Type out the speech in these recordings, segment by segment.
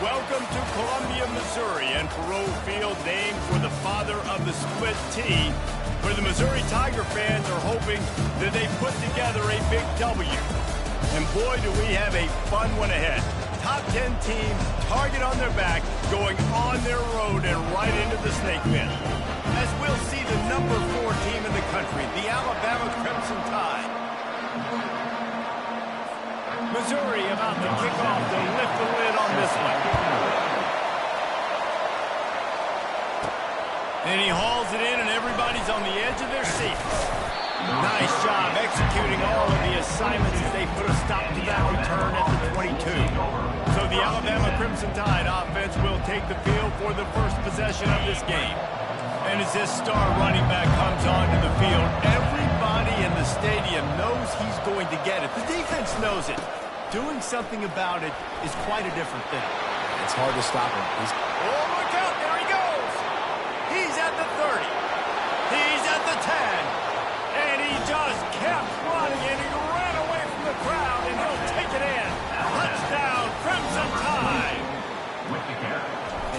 Welcome to Columbia, Missouri, and Perot Field, named for the father of the split T, where the Missouri Tiger fans are hoping that they put together a big W. And boy, do we have a fun one ahead. Top 10 team, target on their back, going on their road and right into the snake pit. As we'll see the number 4 team in the country, the Alabama Crimson Tide. Missouri about to kick off to lift the lid on this one. And he hauls it in, and everybody's on the edge of their seats. Nice job executing all of the assignments as they put a stop to that return at the 22. So the Alabama Crimson Tide offense will take the field for the first possession of this game. And as this star running back comes onto the field, everybody in the stadium knows he's going to get it. The defense knows it. Doing something about it is quite a different thing. It's hard to stop him. Oh, look out. There he goes. He's at the 30. He's at the 10. And he just kept running, and he ran away from the crowd, and he'll take it in. Touchdown, Crimson Tide.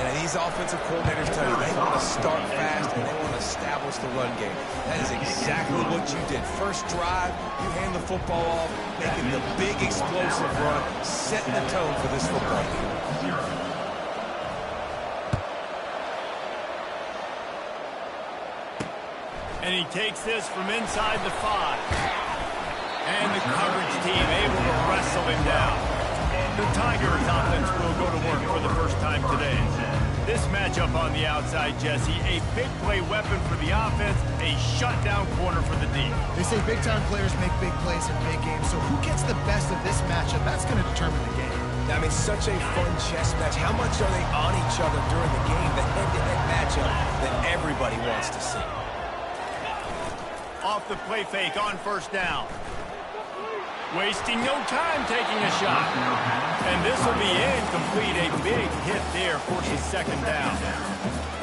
And these offensive coordinators tell you they want to start fast and they want to establish the run game. That is exactly what you did. First drive, you hand the football off, making the big explosive run, setting the tone for this football game. And he takes this from inside the 5. And the coverage team able to wrestle him down. The Tigers offense will go to work for the first time today. This matchup on the outside, Jesse, a big play weapon for the offense, a shutdown corner for the D. They say big-time players make big plays in big games, so who gets the best of this matchup, that's going to determine the game. I mean, such a fun chess match. How much are they on each other during the game? The head-to-head matchup that everybody wants to see. Off the play fake on first down. Wasting no time taking a shot. And this will be incomplete. A big hit there forces second down.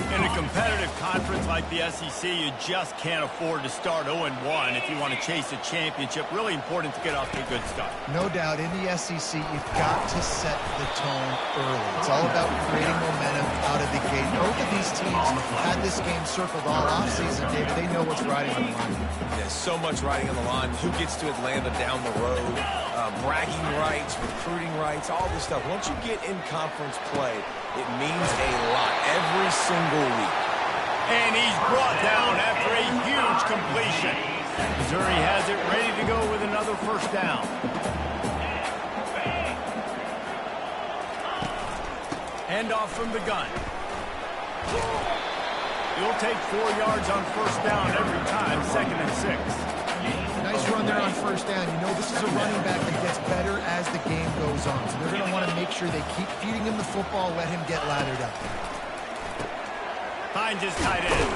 In a competitive conference like the SEC, you just can't afford to start 0-1 if you want to chase a championship. Really important to get off to a good start. No doubt, in the SEC, you've got to set the tone early. It's all about creating momentum out of the gate. Both of these teams had this game circled all offseason, David. They know what's riding on the line. There's so much riding on the line. Who gets to Atlanta down the road? Bragging rights, recruiting rights, all this stuff. Once you get in conference play, it means a lot every single week. And he's brought down after a huge completion. Missouri has it ready to go with another first down. Handoff from the gun. He'll take 4 yards on first down every time, 2nd and 6. Nice run there on first down. You know this is a running back that gets better as the game goes on. So they're going to want to make sure they keep feeding him the football, let him get lathered up. Finds his tight end.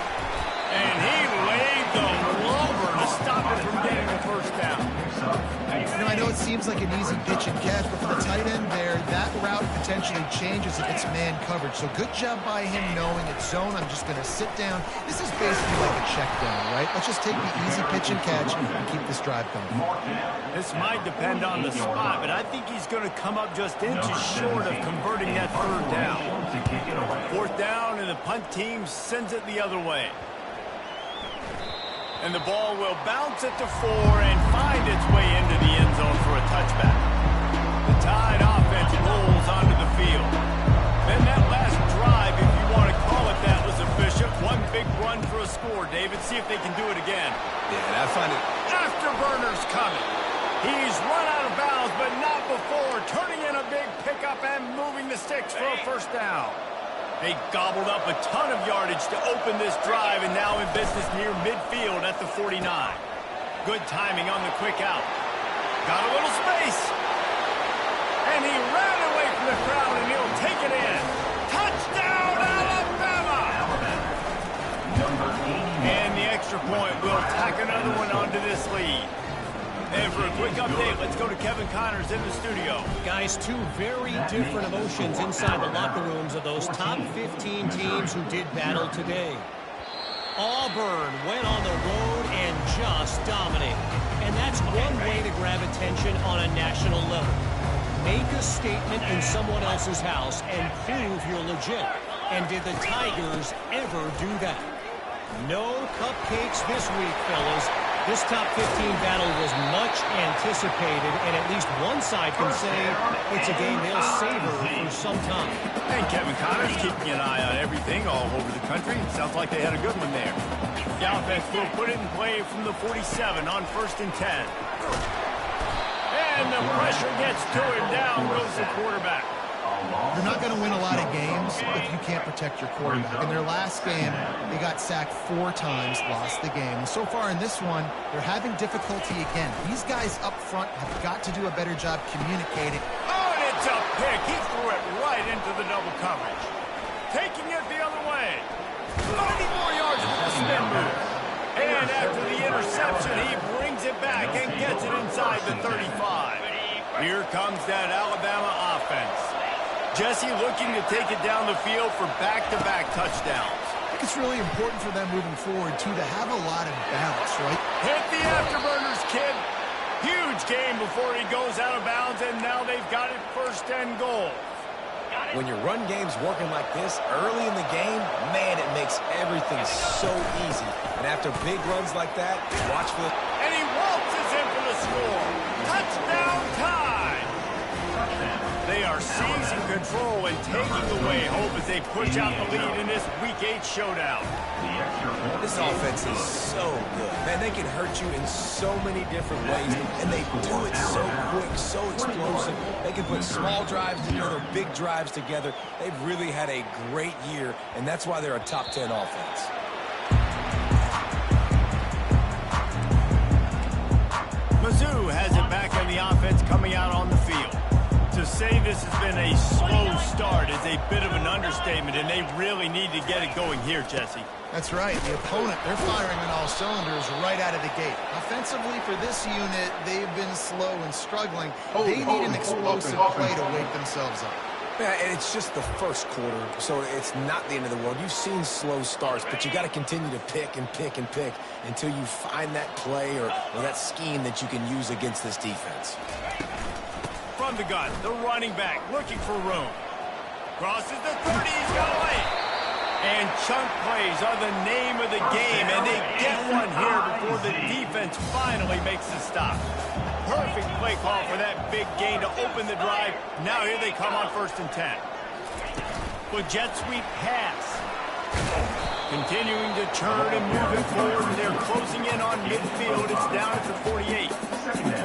And he laid the lumber to stop it from getting the first down. You know, I know it seems like an easy pitch and catch, but for the tight end there, that route potentially changes if it's man coverage. So good job by him knowing it's zone. I'm just going to sit down. This is basically like a check down, right? Let's just take the easy pitch and catch and keep this drive going. This might depend on the spot, but I think he's going to come up just inches short of converting that third down. 4th down, and the punt team sends it the other way. And the ball will bounce it to 4 and find its way into the end zone for a touchback. The Tide offense rolls onto the field. Then that last drive, if you want to call it that, was efficient. One big run for a score, David. See if they can do it again. Yeah, I find it. Afterburner's coming. He's run out of bounds, but not before. Turning in a big pickup and moving the sticks for a first down. They gobbled up a ton of yardage to open this drive, and now in business near midfield at the 49. Good timing on the quick out. Got a little space. And he ran away from the crowd, and he'll take it in. Touchdown, Alabama! And the extra point will tack another one onto this lead. And for a quick update, let's go to Kevin Connors in the studio. Guys, 2 very different emotions inside the locker rooms of those top 15 teams who did battle today. Auburn went on the road and just dominated. And that's one way to grab attention on a national level. Make a statement in someone else's house and prove you're legit. And did the Tigers ever do that? No cupcakes this week, fellas. This top 15 battle was much anticipated, and at least one side can say it's a game they'll savor for some time. And Kevin Connors keeping an eye on everything all over the country. Sounds like they had a good one there. The offense will put it in play from the 47 on 1st and 10. And the pressure gets to him. Down goes the quarterback. You're not going to win a lot of games if you can't protect your quarterback. In their last game, they got sacked 4 times, lost the game. And so far in this one, they're having difficulty again. These guys up front have got to do a better job communicating. Oh, and it's a pick. He threw it right into the double coverage. Taking it the other way. 90 more yards with the spin move. And after the interception, he brings it back and gets it inside the 35. Here comes that Alabama offense. Jesse looking to take it down the field for back-to-back touchdowns. I think it's really important for them moving forward, too, to have a lot of balance, right? Hit the afterburners, kid. Huge game before he goes out of bounds, and now they've got it 1st and goal. When your run game's working like this early in the game, man, it makes everything so easy. And after big runs like that, watch for the... And he waltzes in for the score. Touchdown time. They are seizing control and taking away hope as they push out the lead in this Week 8 showdown. This offense is so good. Man, they can hurt you in so many different ways, and they do it so quick, so explosive. They can put small drives together, big drives together. They've really had a great year, and that's why they're a top 10 offense. Mizzou has it back on the offense coming out on the field. To say this has been a slow start is a bit of an understatement, and they really need to get it going here, Jesse. That's right. The opponent, they're firing on all cylinders right out of the gate. Offensively, for this unit, they've been slow and struggling. They need an explosive play to wake themselves up. Yeah, and it's just the first quarter, so it's not the end of the world. You've seen slow starts, but you got to continue to pick and pick and pick until you find that play or that scheme that you can use against this defense. From the gun, the running back looking for room. Crosses the 30, he's got away. And chunk plays are the name of the game, and they get one here before the defense finally makes the stop. Perfect play call for that big gain to open the drive. Now here they come on 1st and 10. With jet sweep pass. Continuing to turn and move it forward. They're closing in on midfield. It's down at the 48.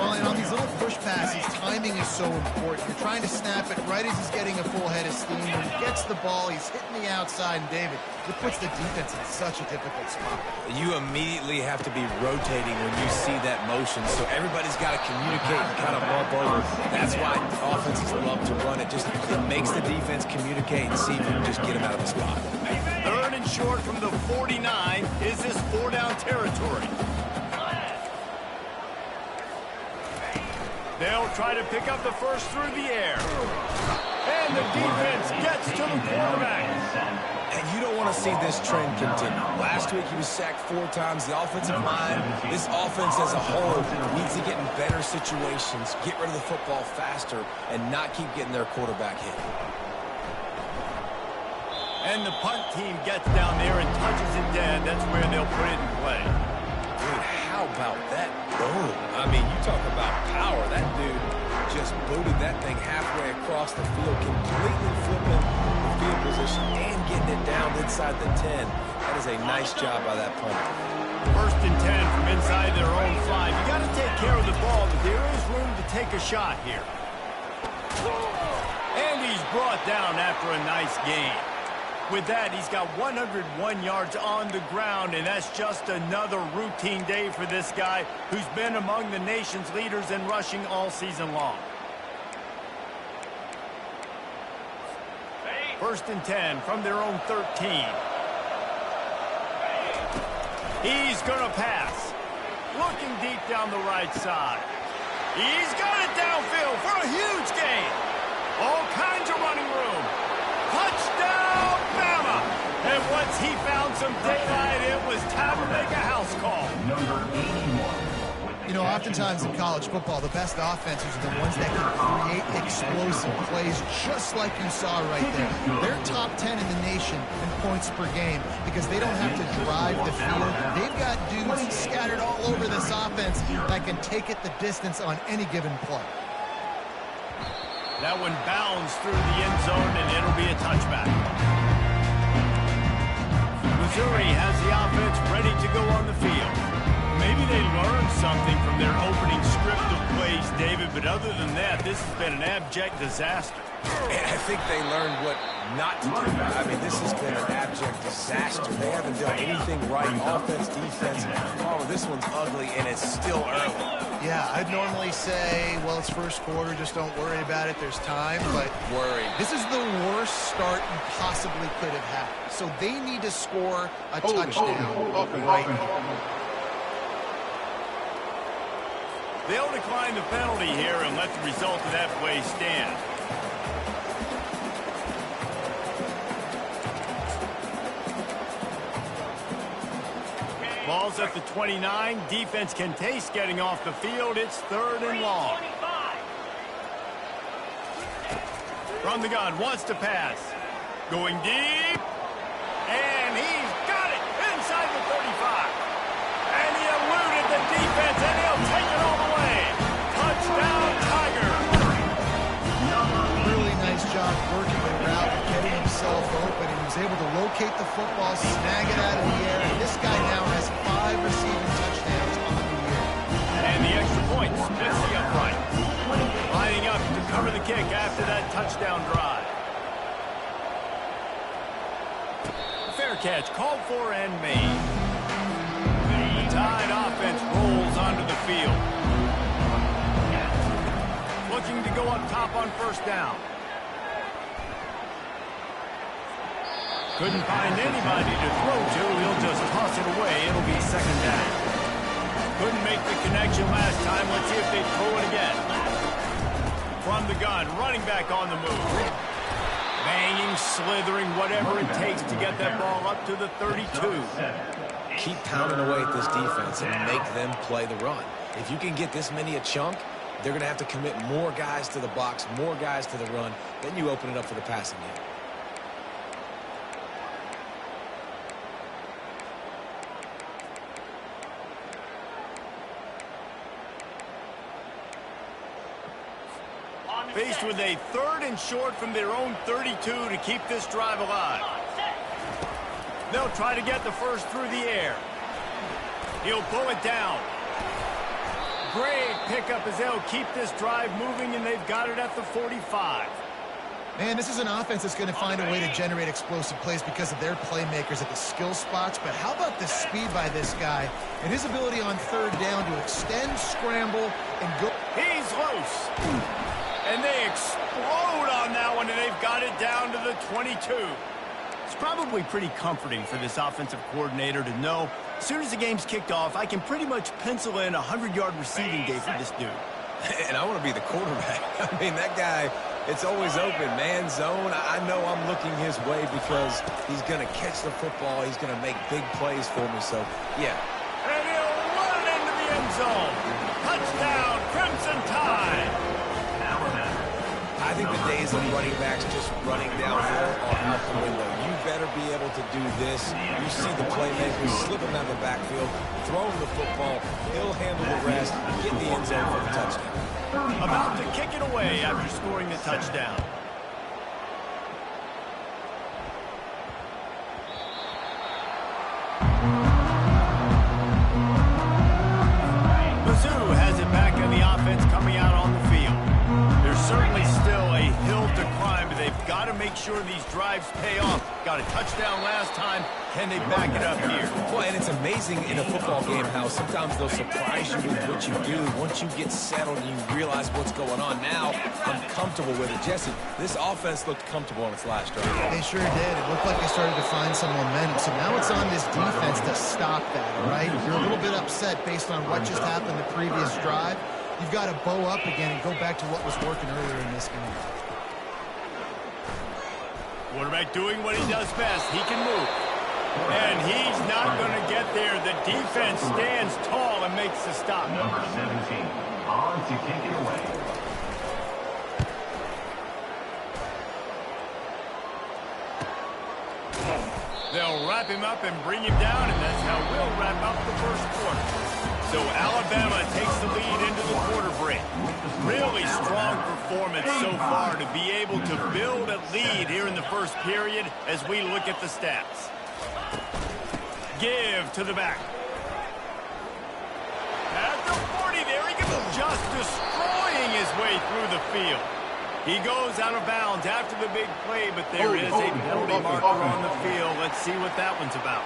Well, and on these little push passes, timing is so important. You're trying to snap it right as he's getting a full head of steam. When he gets the ball, he's hitting the outside, and David, it puts the defense in such a difficult spot. You immediately have to be rotating when you see that motion, so everybody's got to communicate and kind of bump over. That's why offenses love to run it. It makes the defense communicate and see if you can just get them out of the spot. 3rd and short from the 49. Is this 4-down territory? They'll try to pick up the first through the air. And the defense gets to the quarterback. And you don't want to see this trend continue. Last week he was sacked 4 times. The offensive line, this offense as a whole needs to get in better situations, get rid of the football faster, and not keep getting their quarterback hit. And the punt team gets down there and touches it dead. That's where they'll put it in play. Dude, how about that boom? I mean, you talk about power. That dude just booted that thing halfway across the field, completely flipping the field position and getting it down inside the 10. That is a nice job by that punter. 1st and 10 from inside their own 5. You got to take care of the ball, but there is room to take a shot here. And he's brought down after a nice gain. With that, he's got 101 yards on the ground, and that's just another routine day for this guy who's been among the nation's leaders in rushing all season long. 1st and 10 from their own 13. He's going to pass. Looking deep down the right side. He's got it downfield for a huge gain. All kinds of running room. Touchdown, Bama! And once he found some daylight, it was time to make a house call. You know, oftentimes in college football, the best offenses are the ones that can create explosive plays just like you saw right there. They're top 10 in the nation in points per game because they don't have to drive the field. They've got dudes scattered all over this offense that can take it the distance on any given play. That one bounds through the end zone, and it'll be a touchback. Missouri has the offense ready to go on the field. Maybe they learned something from their opening script of plays, David, but other than that, this has been an abject disaster. I think they learned what not to do. I mean, this has been an abject disaster. They haven't done anything right, offense, defense. Oh, this one's ugly, and it's still early. Yeah, I'd normally say, well, it's first quarter, just don't worry about it, there's time, but this is the worst start you possibly could have had. So they need to score a touchdown right here. They'll decline the penalty here and let the result of that play stand. Ball's at the 29. Defense can taste getting off the field. It's 3rd and long. From the gun, wants to pass. Going deep. And he's got it inside the 35. And he eluded the defense, and he'll take it all the way. Touchdown, Tiger. Really nice job working the route and getting himself open. He was able to locate the football, snag it out of the air, and this guy now has 5 receiving touchdowns on the year. And the extra point splits the upright. Lining up to cover the kick after that touchdown drive. Fair catch, called for and made. The Tide offense rolls onto the field. Looking to go up top on first down. Couldn't find anybody to throw to. He'll just toss it away. It'll be 2nd down. Couldn't make the connection last time. Let's see if they throw it again. From the gun, running back on the move. Banging, slithering, whatever it takes to get that ball up to the 32. Keep pounding away at this defense and make them play the run. If you can get this many a chunk, they're going to have to commit more guys to the box, more guys to the run. Then you open it up for the passing game. Faced with a 3rd and short from their own 32 to keep this drive alive. They'll try to get the first through the air. He'll pull it down. Great pickup as they'll keep this drive moving, and they've got it at the 45. Man, this is an offense that's going to find a way to generate explosive plays because of their playmakers at the skill spots. But how about the speed by this guy and his ability on 3rd down to extend, scramble, and go. He's loose. And they explode on that one, and they've got it down to the 22. It's probably pretty comforting for this offensive coordinator to know as soon as the game's kicked off, I can pretty much pencil in a 100-yard receiving day for this dude. And I want to be the quarterback. I mean, that guy, it's always open, man, zone. I know I'm looking his way because he's going to catch the football. He's going to make big plays for me. So, yeah. And he'll run into the end zone. Touchdown, Crimson Tide. I think the days of running backs just running downhill are out the window. You better be able to do this. You see the playmakers slipping out of the backfield, throwing the football. He'll handle the rest, get in the end zone for the touchdown. About to kick it away after scoring the touchdown. Mizzou has it back in the offense coming out on the field. There's certainly still a hill to climb, but they've got to make sure these drives pay off. Got a touchdown last time. Can they back it up here? Well, and it's amazing in a football game how sometimes they'll surprise you with what you do. Once you get settled and you realize what's going on, now I'm comfortable with it. Jesse, this offense looked comfortable on its last drive. They sure did. It looked like they started to find some momentum. So now it's on this defense to stop that, all right? You're a little bit upset based on what just happened the previous drive. You've got to bow up again and go back to what was working earlier in this game. Quarterback doing what he does best. He can move. And he's not going to get there. The defense stands tall and makes the stop. Number 17, on to kick it away. They'll wrap him up and bring him down, and that's how we'll wrap up the first quarter. So Alabama takes the lead into the quarter break. Really strong performance so far to be able to build a lead here in the first period as we look at the stats. Give to the back. At the 40 there, he goes just destroying his way through the field. He goes out of bounds after the big play, but there is a penalty marker on the field. Let's see what that one's about.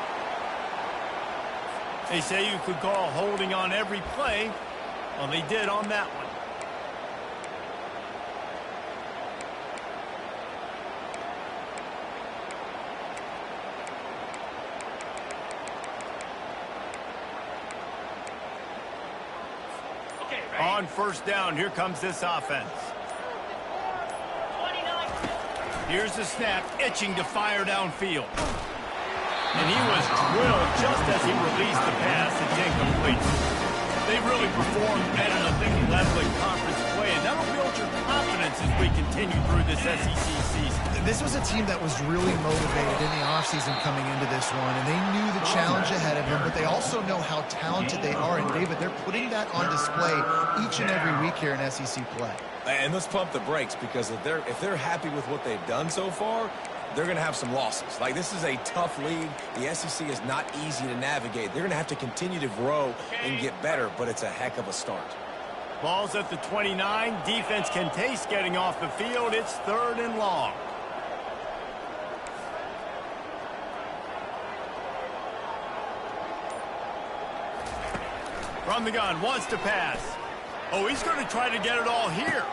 They say you could call holding on every play. Well, they did on that one. On first down, here comes this offense. Here's the snap, itching to fire downfield. And he was drilled just as he released the pass. It's incomplete. They really performed at an elite level in conference play, and that'll build your confidence as we continue through this SEC season. This was a team that was really motivated in the offseason coming into this one, and they knew the challenge ahead of them, but they also know how talented they are. And, David, they're putting that on display each and every week here in SEC play. And let's pump the brakes, because if they're happy with what they've done so far, they're going to have some losses. Like, this is a tough league. The SEC is not easy to navigate. They're going to have to continue to grow and get better, but it's a heck of a start. Ball's at the 29. Defense can taste getting off the field. It's 3rd and long. From the gun, wants to pass. Oh, he's going to try to get it all here.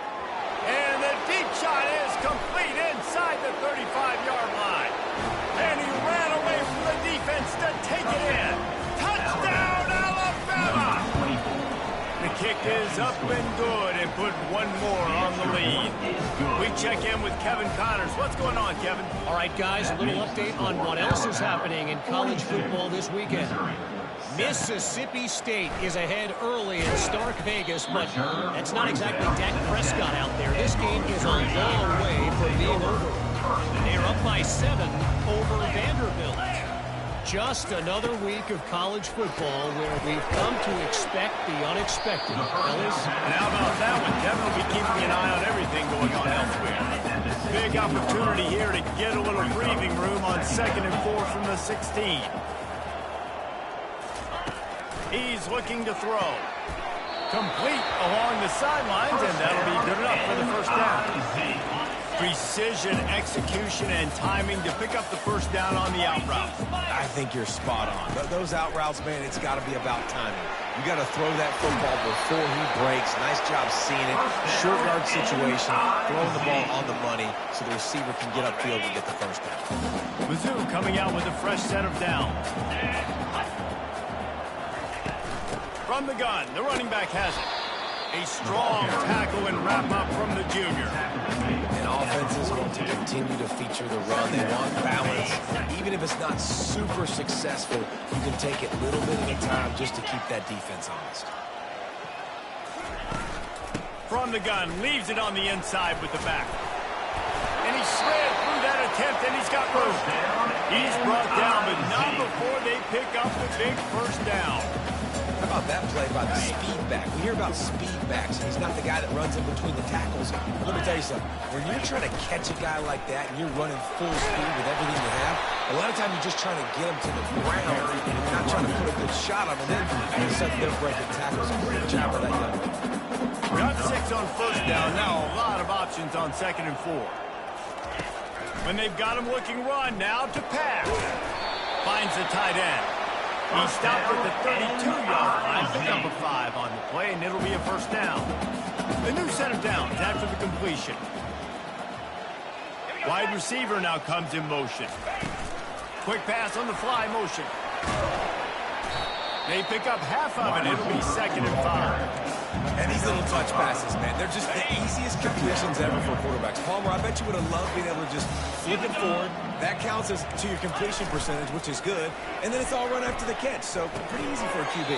And the deep shot is complete inside the 35-yard line. And he ran away from the defense to take it in. Touchdown, Alabama! The kick is up and good and put one more on the lead. We check in with Kevin Connors. What's going on, Kevin? All right, guys, a little update on what else is happening in college football this weekend. Mississippi State is ahead early in Stark Vegas, but that's not exactly Dak Prescott out there. This game is a long way from being over. They're up by 7 over Vanderbilt. Just another week of college football where we've come to expect the unexpected. Fellas? And how about that one? Kevin will be keeping an eye on everything going on elsewhere. Big opportunity here to get a little breathing room on 2nd and 4 from the 16. He's looking to throw. Complete along the sidelines, and that'll be good enough for the first down. Precision, execution, and timing to pick up the first down on the out route. I think you're spot on. Those out routes, man, it's got to be about timing. You got to throw that football before he breaks. Nice job seeing it. Short yard situation, throwing the ball on the money so the receiver can get upfield and get the first down. Mizzou coming out with a fresh set of downs. From the gun, the running back has it. A strong tackle and wrap up from the junior. And offenses want to continue to feature the run. They want balance. Even if it's not super successful, you can take it a little bit at a time just to keep that defense honest. From the gun, leaves it on the inside with the back. And he shred through that attempt, and he's got room. He's brought down, but not before they pick up the big first down. How about that play by the speed back? We hear about speed backs, and he's not the guy that runs in between the tackles. Let me tell you something. When you're trying to catch a guy like that and you're running full speed with everything you have, a lot of times you're just trying to get him to the ground, and you're not trying to put a good shot on him. And then all of a sudden they're breaking tackles. Great job by that young man. Got 6 on first down. Now a lot of options on 2nd and 4. When they've got him looking run, now to pass. Finds the tight end. He stopped at the 32-yard line, picked up a 5 on the play, and it'll be a first down. The new set of downs after the completion. Wide receiver now comes in motion. Quick pass on the fly motion. They pick up half of it. It'll be 2nd and 5. And these little touch passes, man, they're just the easiest completions ever for quarterbacks. Palmer, I bet you would have loved being able to just flip it forward. That counts as to your completion percentage, which is good. And then it's all run after the catch, so pretty easy for a QB.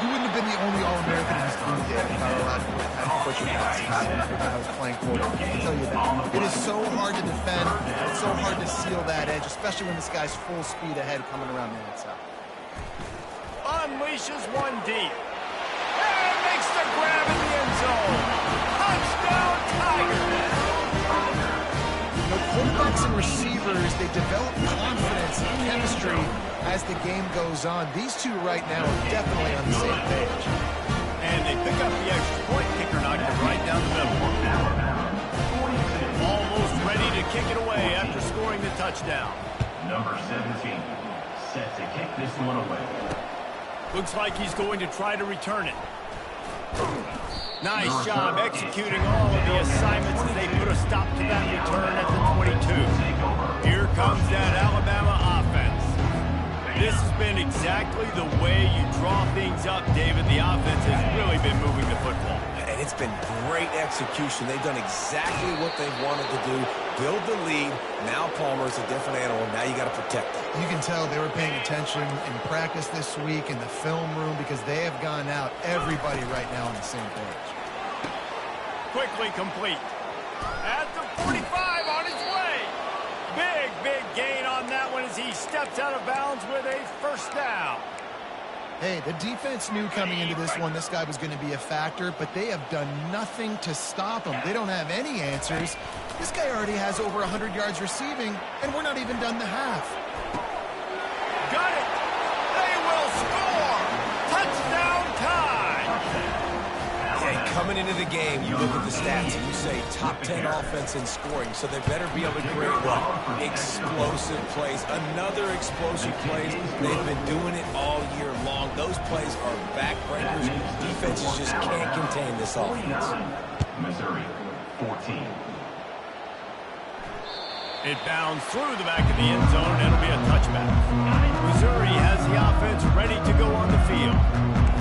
You wouldn't have been the only All-American in this group, Dave, if I were allowed to have butcher passes when I was playing quarterback. I'll tell you that. It is so hard to defend. It's so hard to seal that edge, especially when this guy's full speed ahead coming around the outside. Unleashes one deep. And makes the grab in the end zone. Touchdown, Tigers! You know, quarterbacks and receivers, they develop confidence and chemistry as the game goes on. These two right now are definitely on the same page. And they pick up the extra point. Kicker knocked it right down the middle. Almost ready to kick it away after scoring the touchdown. Number 17, set to kick this one away. Looks like he's going to try to return it. Nice job executing all of the assignments as they put a stop to that return at the 22. Here comes that Alabama offense. This has been exactly the way you draw things up, David. The offense has really been moving the football. And it's been great execution. They've done exactly what they've wanted to do. Build the lead. Now Palmer's a different animal. Now you got to protect him. You can tell they were paying attention in practice this week in the film room because they have gone out, everybody right now on the same page. Quickly complete. At the 45 on his way. Big gain on that one as he steps out of bounds with a first down. Hey, the defense knew coming into this one this guy was going to be a factor, but they have done nothing to stop him. They don't have any answers. This guy already has over 100 yards receiving, and we're not even done the half. Got it. They will score. Touchdown time. Yeah, coming into the game, you look at the stats and you say top 10 offense in scoring, so they better be able to create what? Explosive plays. Another explosive plays. They've been doing it all year long. Those plays are backbreakers. Defenses just can't contain this offense. Missouri, 14. It bounds through the back of the end zone, and it'll be a touchback. Missouri has the offense ready to go on the field.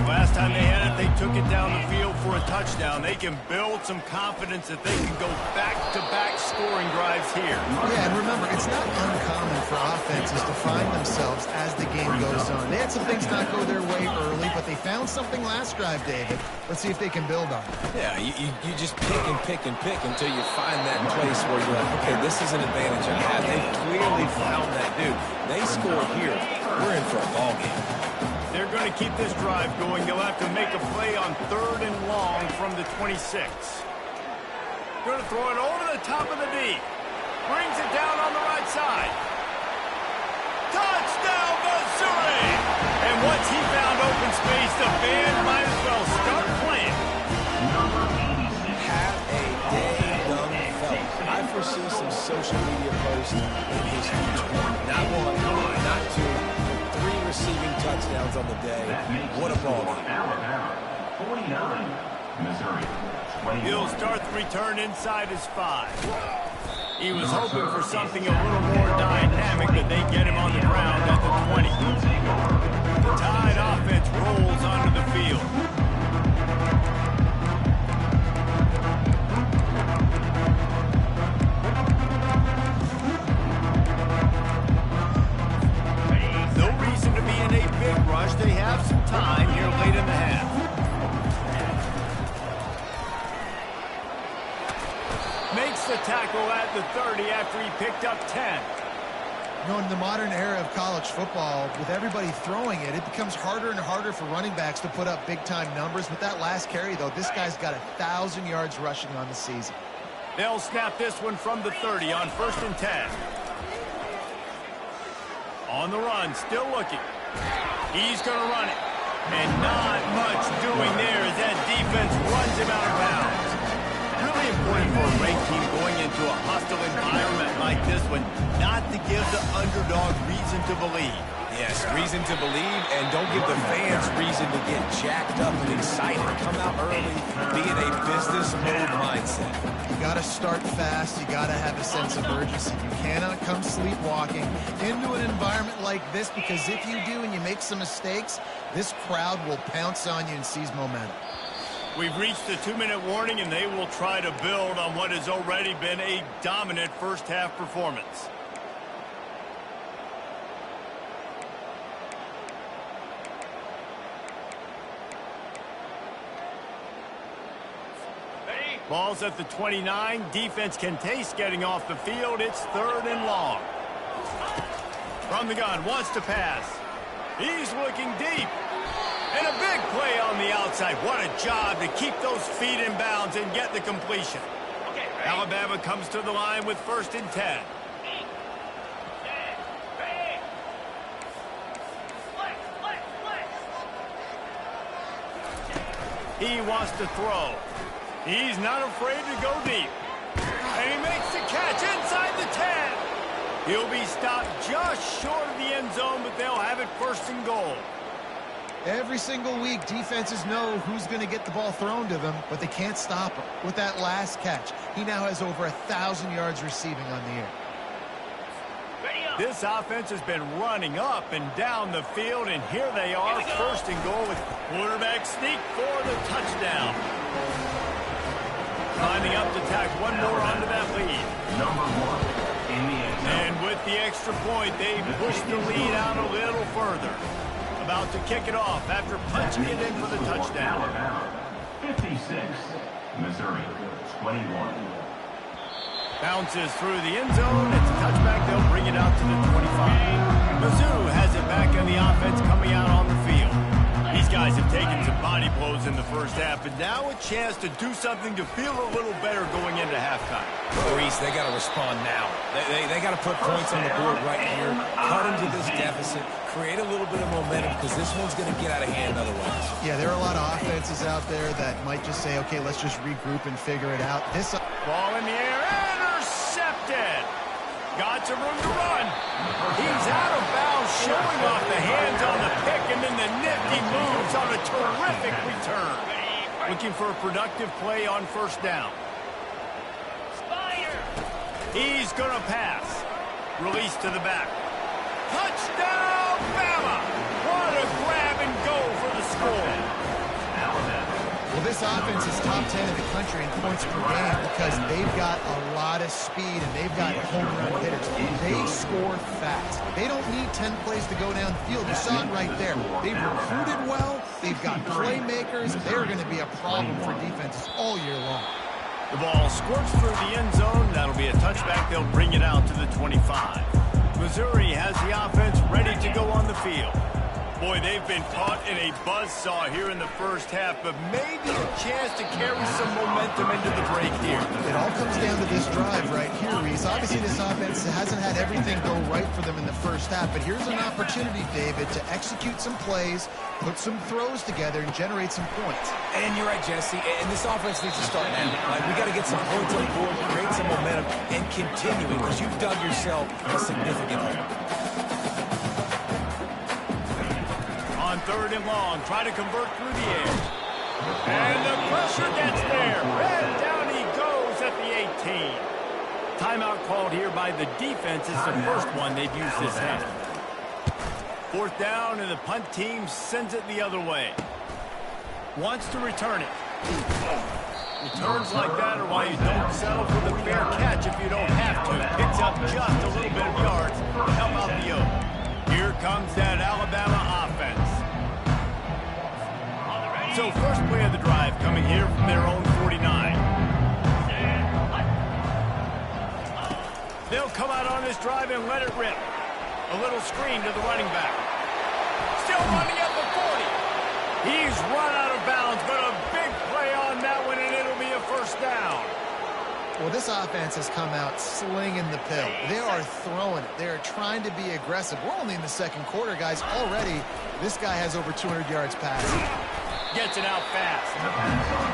Last time they had it, they took it down the field for a touchdown. They can build some confidence that they can go back-to-back scoring drives here. Yeah, and remember, it's not uncommon for offenses to find themselves as the game goes on. They had some things not go their way early, but they found something last drive, David. Let's see if they can build on it. Yeah, you just pick and pick and pick until you find that place where you're like, okay, this is an advantage I have. They clearly found that dude. They score here. We're in for a ball game. They're going to keep this drive going. They'll have to make a play on 3rd and long from the 26. Going to throw it over the top of the D. Brings it down on the right side. Touchdown, Missouri! And once he found open space, the band might as well start playing. Have a day, young fella. I foresee some social media posts in his future. Not one, not two, but 3 receiving touchdowns on the day. What a ball game. Alabama, 49. Missouri, 21. He'll start the return inside his 5. He was hoping for something a little more dynamic, but they get him on the ground at the 20. The Tide offense rolls onto the field. No reason to be in a big rush. They have some time here late in the half. Makes the tackle at the 30 after he picked up 10. You know, in the modern era of college football, with everybody throwing it, it becomes harder and harder for running backs to put up big-time numbers. With that last carry, though, this guy's got 1,000 yards rushing on the season. They'll snap this one from the 30 on 1st and 10. On the run, still looking. He's going to run it. And not much doing there as that defense runs him out of bounds. Really important for a ranked team going into a hostile environment like this one not to give the underdog reason to believe. Yes, reason to believe, and don't give the fans reason to get jacked up and excited. Come out early, be in a business mode mindset. You got to start fast. You got to have a sense of urgency. You cannot come sleepwalking into an environment like this, because if you do and you make some mistakes, this crowd will pounce on you and seize momentum. We've reached the 2-minute warning, and they will try to build on what has already been a dominant first-half performance. Ball's at the 29. Defense can taste getting off the field. It's 3rd and long. From the gun, wants to pass. He's looking deep. And a big play on the outside. What a job to keep those feet in bounds and get the completion. Alabama comes to the line with 1st and 10. He wants to throw. He's not afraid to go deep. And he makes the catch inside the 10. He'll be stopped just short of the end zone, but they'll have it 1st and goal. Every single week, defenses know who's going to get the ball thrown to them, but they can't stop him. With that last catch, he now has over 1,000 yards receiving on the air. This offense has been running up and down the field, and here they are, 1st and goal with quarterback sneak for the touchdown. Lining up to tack one more onto that lead. Number 1 in the end zone. And with the extra point, they push the lead out a little further. About to kick it off after punching it in for the touchdown. Alabama, 56. Missouri, 21. Bounces through the end zone. It's a touchback. They'll bring it out to the 25. Mizzou has it back on the offense coming out on the field. These guys have taken some body blows in the first half, but now a chance to do something to feel a little better going into halftime. Reese, they got to respond now. They got to put points on the board right here, cut into this deficit, create a little bit of momentum, because this one's going to get out of hand otherwise. Yeah, there are a lot of offenses out there that might just say, okay, let's just regroup and figure it out. This Ball in the air, intercepted. Got some room to run. He's out of bounds, showing off the hands on the pick, and then the nifty moves on a terrific return. Looking for a productive play on 1st down. He's going to pass. Release to the back. Touchdown, Bama! What a grab and go for the score. Well, this offense is top 10 in the country in points per game because they've got a lot of speed and they've got home run hitters. They score fast. They don't need 10 plays to go down the field. You saw it right there. They've recruited well. They've got playmakers. They're going to be a problem for defenses all year long. The ball squirts through the end zone. That'll be a touchback. They'll bring it out to the 25. Missouri has the offense ready to go on the field. Boy, they've been caught in a buzzsaw here in the first half, but maybe a chance to carry some momentum into the break here. It all comes down to this drive right here, Reese. Obviously, this offense hasn't had everything go right for them in the first half, but here's an opportunity, David, to execute some plays, put some throws together, and generate some points. And you're right, Jesse, and this offense needs to start now. Like, we got to get some points on the board, create some momentum, and continue it, because you've dug yourself a significant hole. On 3rd and long, try to convert through the air. And the pressure gets there. And down he goes at the 18. Timeout called here by the defense. It's the first one they've used this half. 4th down, and the punt team sends it the other way. Wants to return it. Returns like that are why you don't settle for the fair catch if you don't have to. Picks up just a little bit of yards to help out the Oak. Here comes that Alabama offense. So first play of the drive coming here from their own 49. They'll come out on this drive and let it rip. A little screen to the running back. Still running at the 40. He's run out of bounds, but a big play on that one, and it'll be a 1st down. Well, this offense has come out slinging the pill. They are throwing it. They are trying to be aggressive. We're only in the 2nd quarter, guys. Already, this guy has over 200 yards passing. Gets it out fast.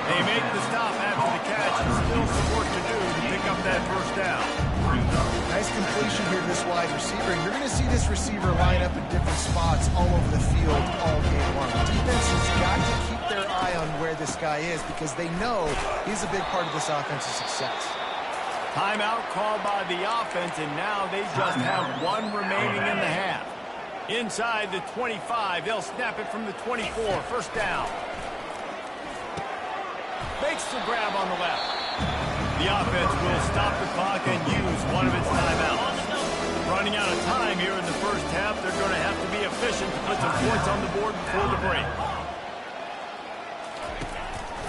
They make the stop after the catch, and still some work to do to pick up that 1st down. Nice completion here to this wide receiver. And you're going to see this receiver line up in different spots all over the field all game long. The defense has got to keep their eye on where this guy is because they know he's a big part of this offense's success. Timeout called by the offense, and now they just have one remaining in the half. Inside the 25, they'll snap it from the 24, 1st down. Makes the grab on the left. The offense will stop the clock and use one of its timeouts. Running out of time here in the first half, they're going to have to be efficient to put some points on the board before the break.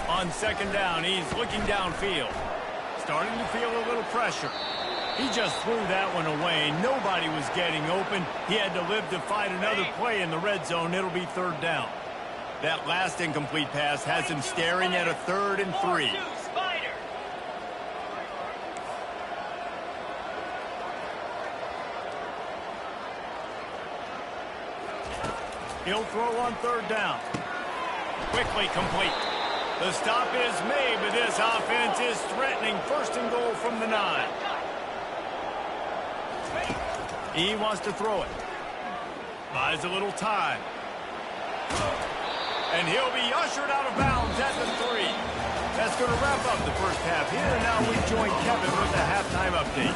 On On second down, he's looking downfield. Starting to feel a little pressure. He just threw that one away. Nobody was getting open. He had to live to find another play in the red zone. It'll be third down. That last incomplete pass has him staring at a 3rd and 3. He'll throw on third down. Quickly complete. The stop is made, but this offense is threatening 1st and goal from the 9. He wants to throw it. Buys a little time. And he'll be ushered out of bounds at the 3. That's going to wrap up the first half here. And now we join Kevin with the halftime update.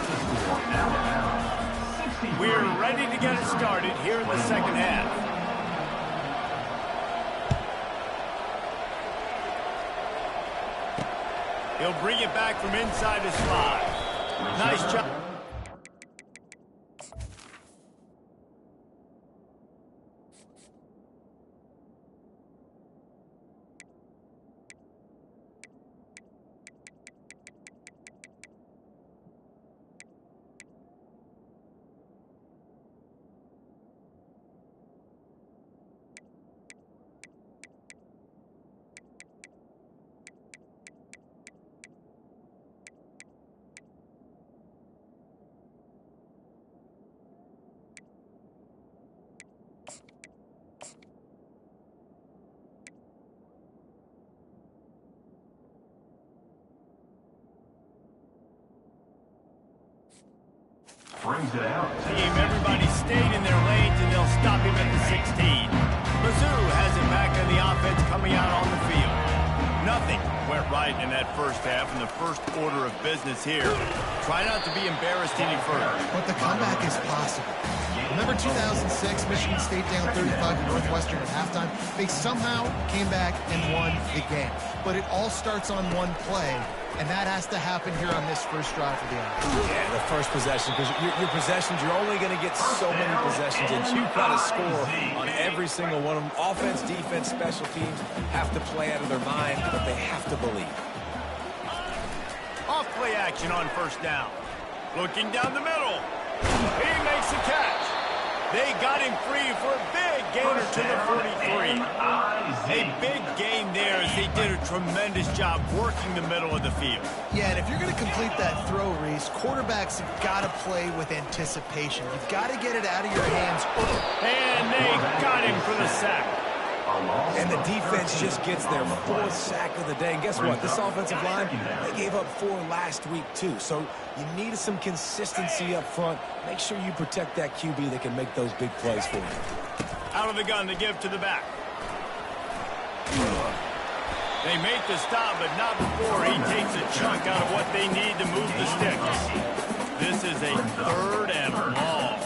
We're ready to get it started here in the second half. He'll bring it back from inside his 5. Nice job. Brings it out. Team, everybody stayed in their lanes, and they'll stop him at the 16. Mizzou has it back on the offense coming out on the field. Nothing went right in that first half, and the first order of business here. Try not to be embarrassed any further. But the comeback is possible. Remember 2006, Michigan State down 35 to Northwestern at halftime? They somehow came back and won the game. But it all starts on one play, and that has to happen here on this first drive for the offense. Yeah, the first possession, because your possessions, you're only going to get so many possessions, and you've got to score on every single one of them. Offense, defense, special teams have to play out of their mind, but they have to believe. Off play action on first down. Looking down the middle. He makes the catch. They got him free for a big gainer to the 43. A big gain there as they did a tremendous job working the middle of the field. Yeah, and if you're going to complete that throw, Reese, quarterbacks have got to play with anticipation. You've got to get it out of your hands. And they got him for the sack. And the defense just gets their 4th sack of the day. And guess what? This offensive line, they gave up 4 last week, too. So you need some consistency up front. Make sure you protect that QB that can make those big plays for you. Out of the gun to give to the back. They make the stop, but not before he takes a chunk out of what they need to move the sticks. This is a 3rd and long.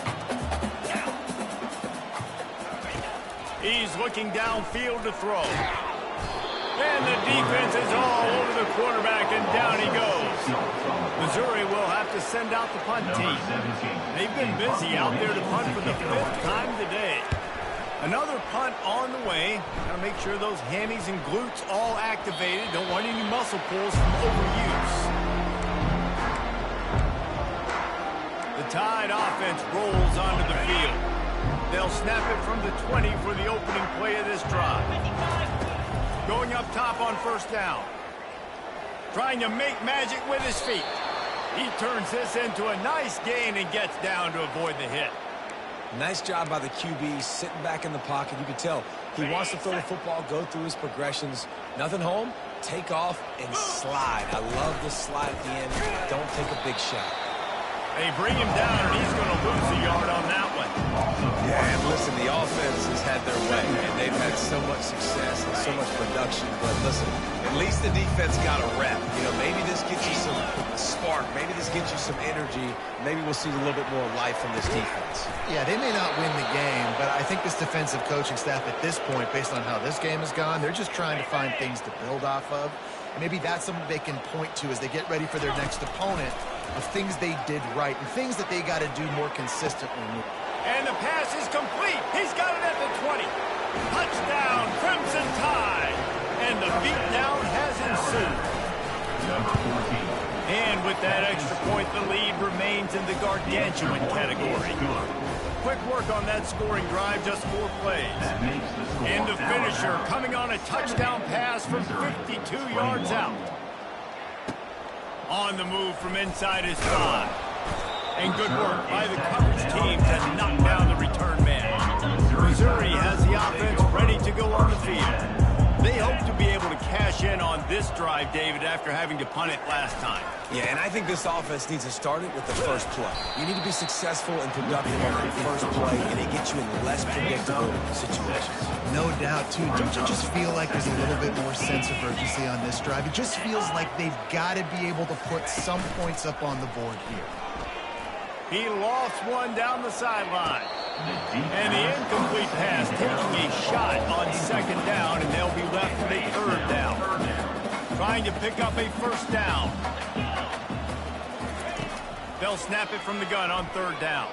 He's looking downfield to throw. And the defense is all over the quarterback, and down he goes. Missouri will have to send out the punt team. They've been busy out there to punt for the 5th time today. Another punt on the way. Got to make sure those hammies and glutes all activated. Don't want any muscle pulls from overuse. The Tide offense rolls onto the field. They'll snap it from the 20 for the opening play of this drive. Going up top on first down. Trying to make magic with his feet. He turns this into a nice gain and gets down to avoid the hit. Nice job by the QB, sitting back in the pocket. You can tell he wants to throw the football, go through his progressions. Nothing home, take off, and slide. I love the slide at the end. Don't take a big shot. They bring him down, and he's going to lose a yard on that one. Yeah, and listen, the offense has had their way, and they've had so much success and so much production. But listen, at least the defense got a rep. You know, maybe this gets you some spark. Maybe this gets you some energy. Maybe we'll see a little bit more life from this defense. Yeah, they may not win the game, but I think this defensive coaching staff at this point, based on how this game has gone, they're just trying to find things to build off of. And maybe that's something they can point to as they get ready for their next opponent of things they did right and things that they got to do more consistently. And the pass is complete. He's got it at the 20. Touchdown, Crimson Tide. And the beatdown has ensued. Number 14. And with that extra point, the lead remains in the gargantuan category. Quick work on that scoring drive, just 4 plays. And the finisher coming on a touchdown pass from 52 yards out. On the move from inside his 5. And good work by the coverage team to knock down the return man. Missouri has the offense ready to go on the field. They hope to be able to cash in on this drive, David, after having to punt it last time. Yeah, and I think this offense needs to start it with the first play. You need to be successful and productive on that first play, and it gets you in less predictable situations. No doubt, too. Don't you just feel like there's a little bit more sense of urgency on this drive? It just feels like they've got to be able to put some points up on the board here. He lost one down the sideline. And the incomplete pass taking a shot on second down, and they'll be left with a third down. Trying to pick up a first down. They'll snap it from the gun on third down.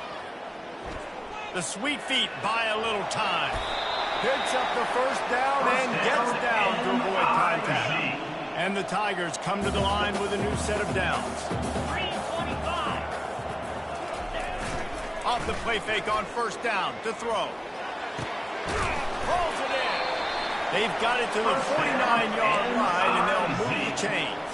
The sweet feet buy a little time. Picks up the first down and gets down to avoid contact. And the Tigers come to the line with a new set of downs. Off the play fake on first down to throw. Rolls it in. They've got it to the 49-yard line, and they'll move the chains.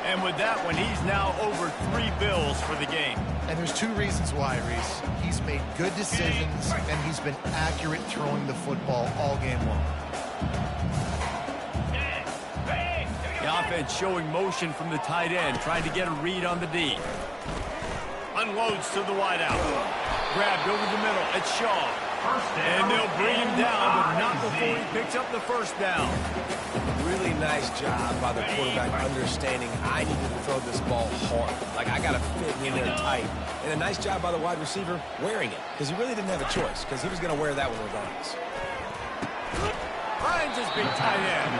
And with that one, he's now over 3 bills for the game. And there's 2 reasons why, Reese. He's made good decisions, and he's been accurate throwing the football all game long. The offense showing motion from the tight end, trying to get a read on the D. Unloads to the wideout. Grabbed over the middle. It's Shaw. And they'll bring him down, but not before he picks up the first down. Really nice job by the quarterback understanding I needed to throw this ball hard. Like, I got to fit in there tight. And a nice job by the wide receiver wearing it, because he really didn't have a choice, because he was going to wear that one regardless. Finds his big tight end.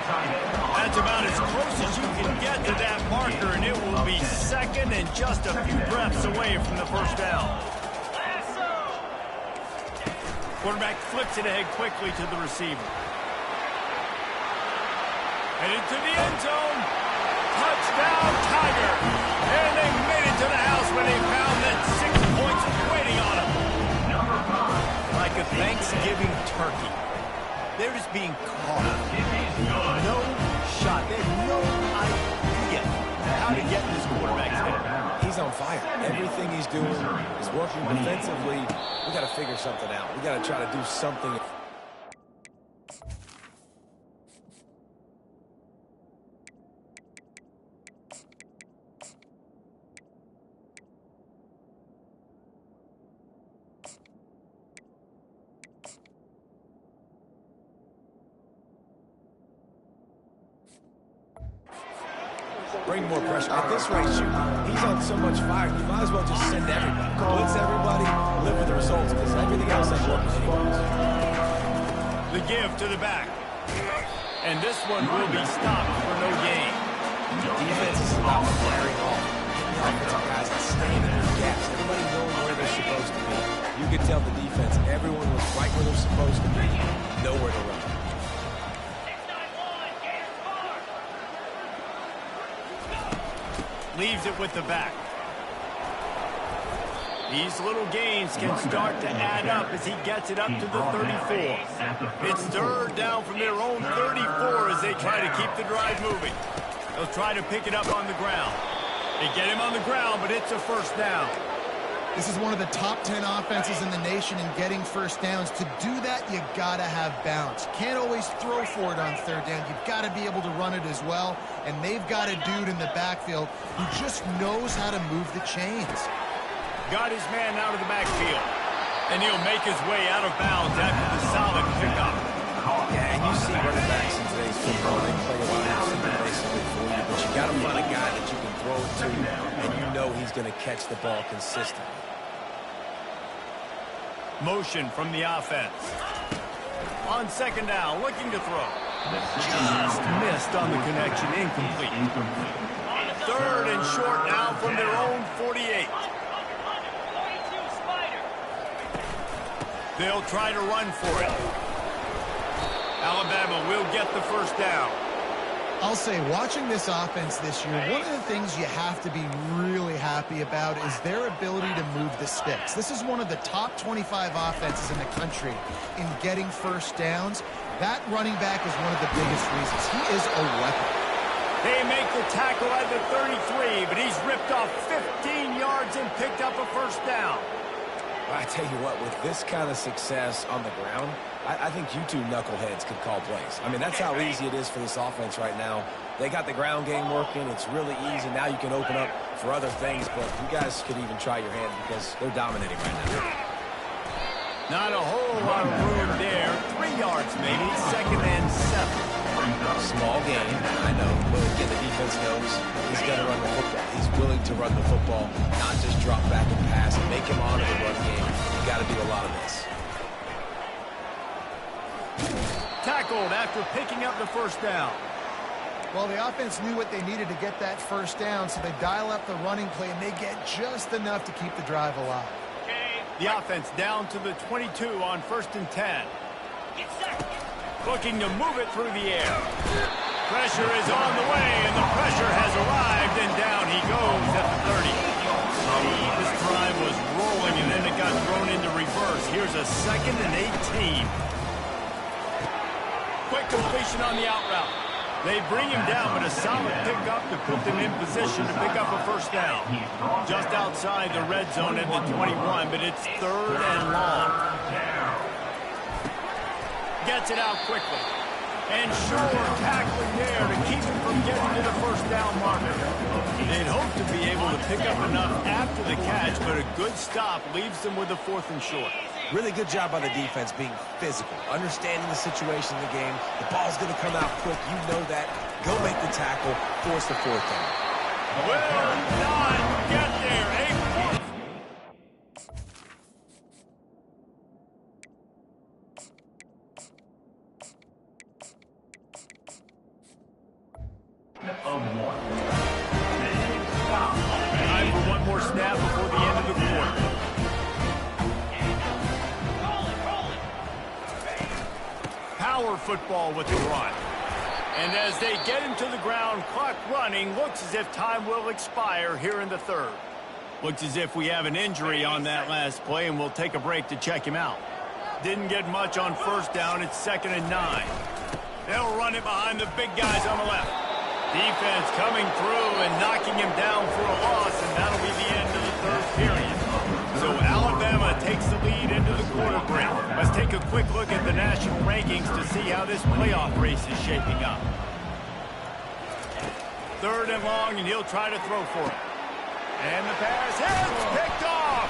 That's about as close as you can get to that marker, and it will be second and just a few breaths away from the first down. Quarterback flips it ahead quickly to the receiver. Headed to the end zone. Touchdown, Tiger. And they made it to the house when they found that 6 points waiting on them. Like a Thanksgiving turkey. They're just being caught. No shot. They have no idea how to get in this quarterback's head. He's on fire. Everything he's doing is working defensively. We got to figure something out. We got to try to do something. Bring more pressure. At this rate, shoot, he's on so much fire, you might as well just send everybody. Blitz everybody, live with the results, because everything else ain't working anyways. The give to the back. And this one will be stopped for no gain. Defense is about firing off. The offensive guys are staying in their gaps. Everybody knowing where they're supposed to be. You could tell the defense, everyone was right where they're supposed to be. Nowhere to run. Leaves it with the back. These little gains can start to add up as he gets it up to the 34. It's third down from their own 34 as they try to keep the drive moving. They'll try to pick it up on the ground. They get him on the ground, but it's a first down. This is one of the top 10 offenses in the nation in getting first downs. To do that, you gotta have bounce. Can't always throw for it on third down. You've got to be able to run it as well. And they've got a dude in the backfield who just knows how to move the chains. Got his man out of the backfield. And he'll make his way out of bounds after the solid pickup. Yeah, and you see running backs in today's football. They play a wide receiver basically for you, but you got to find a guy that you can throw it to, and you know he's going to catch the ball consistently. Motion from the offense. On second down, looking to throw. Just missed on the connection, incomplete. Third and short now from their own 48. They'll try to run for it. Alabama will get the first down. I'll say, watching this offense this year, one of the things you have to be really happy about is their ability to move the sticks. This is one of the top 25 offenses in the country in getting first downs. That running back is one of the biggest reasons. He is a weapon. They make the tackle at the 33, but he's ripped off 15 yards and picked up a first down. I tell you what, with this kind of success on the ground, I think you two knuckleheads could call plays. I mean, that's how easy it is for this offense right now. They got the ground game working. It's really easy. Now you can open up for other things, but you guys could even try your hand because they're dominating right now. Not a whole lot of room there. 3 yards maybe, 2nd and 7. Small game, I know, but again, the defense knows he's going to run the football. He's willing to run the football, not just drop back and pass and make him honor the run game. You got to do a lot of this. Tackled after picking up the first down. Well, the offense knew what they needed to get that first down, so they dial up the running play, and they get just enough to keep the drive alive. The offense down to the 22 on 1st and 10. Looking to move it through the air. Pressure is on the way, and the pressure has arrived, and down he goes at the 30. This drive was rolling, and then it got thrown into reverse. Here's a 2nd and 18. Quick completion on the out route. They bring him down, but a solid pickup to put them in position to pick up a first down. Just outside the red zone at the 21, but it's 3rd and long. Gets it out quickly. And sure, tackling there to keep him from getting to the first down marker. They'd hope to be able to pick up enough after the catch, but a good stop leaves them with a 4th and short. Really good job by the defense being physical, understanding the situation in the game. The ball's going to come out quick. You know that. Go make the tackle, force the 4th down. Will not get there. A 4th. Time for one more snap before the end of the quarter. Power football with the run. And as they get him to the ground, clock running, looks as if time will expire here in the 3rd. Looks as if we have an injury on that last play, and we'll take a break to check him out. Didn't get much on first down. It's 2nd and 9. They'll run it behind the big guys on the left. Defense coming through and knocking him down for a loss, and that'll be the end of the 3rd period. So Alabama takes the lead into the quarter break. Let's take a quick look at the national rankings to see how this playoff race is shaping up. 3rd and long, and he'll try to throw for it. And the pass hits, picked off.